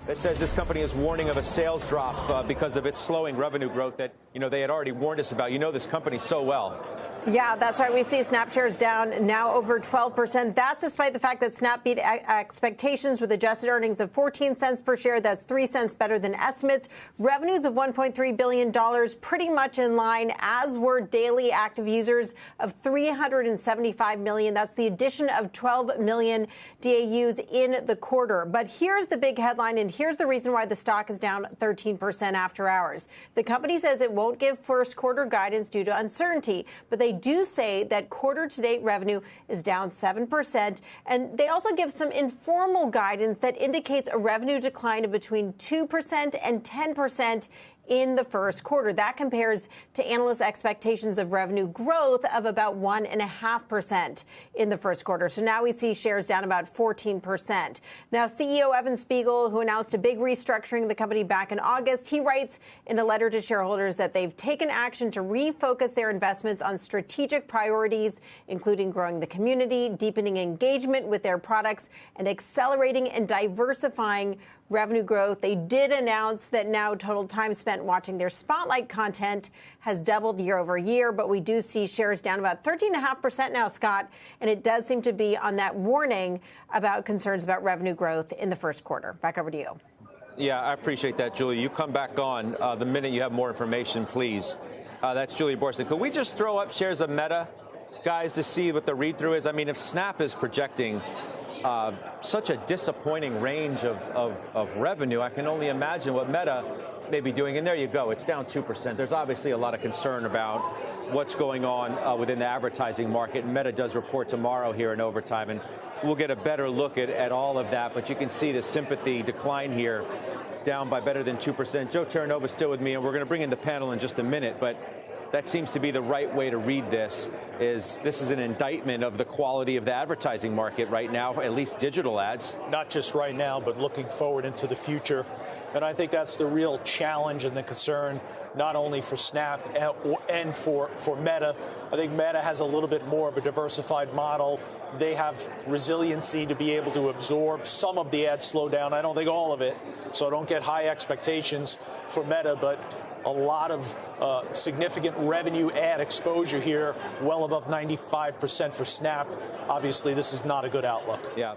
that says this company is warning of a sales drop because of its slowing revenue growth that, they had already warned us about. You know this company so well. Yeah, that's right. We see Snap shares down now over 12%. That's despite the fact that Snap beat expectations with adjusted earnings of 14 cents per share. That's 3 cents better than estimates. Revenues of $1.3 billion, pretty much in line, as were daily active users of 375 million. That's the addition of 12 million DAUs in the quarter. But here's the big headline, and here's the reason why the stock is down 13% after hours. The company says it won't give first quarter guidance due to uncertainty, but they do say that quarter-to-date revenue is down 7%, and they also give some informal guidance that indicates a revenue decline of between 2% and 10% in the first quarter. That compares to analysts' expectations of revenue growth of about 1.5% in the first quarter. So now we see shares down about 14%. Now, CEO Evan Spiegel, who announced a big restructuring of the company back in August, he writes in a letter to shareholders that they've taken action to refocus their investments on strategic priorities, including growing the community, deepening engagement with their products, and accelerating and diversifying revenue growth. They did announce that now total time spent watching their Spotlight content has doubled year over year, but we do see shares down about 13.5% now, Scott, and it does seem to be on that warning about concerns about revenue growth in the first quarter. Back over to you. Yeah, I appreciate that, Julie. You come back on the minute you have more information, please. That's Julie Borson. Could we just throw up shares of Meta, guys, to see what the read-through is? I mean, if Snap is projecting such a disappointing range of revenue, I can only imagine what Meta may be doing. And there you go. It's down 2%. There's obviously a lot of concern about what's going on within the advertising market. Meta does report tomorrow here in overtime, and we'll get a better look at all of that. But you can see the sympathy decline here, down by better than 2%. Joe Terranova is still with me, and we're going to bring in the panel in just a minute. But that seems to be the right way to read this is an indictment of the quality of the advertising market right now, at least digital ads. Not just right now, but looking forward into the future. And I think that's the real challenge and the concern, not only for Snap and for Meta. I think Meta has a little bit more of a diversified model. They have resiliency to be able to absorb some of the ad slowdown. I don't think all of it, so don't get high expectations for Meta, but a lot of significant revenue ad exposure here, well above 95% for Snap. Obviously, this is not a good outlook. Yeah.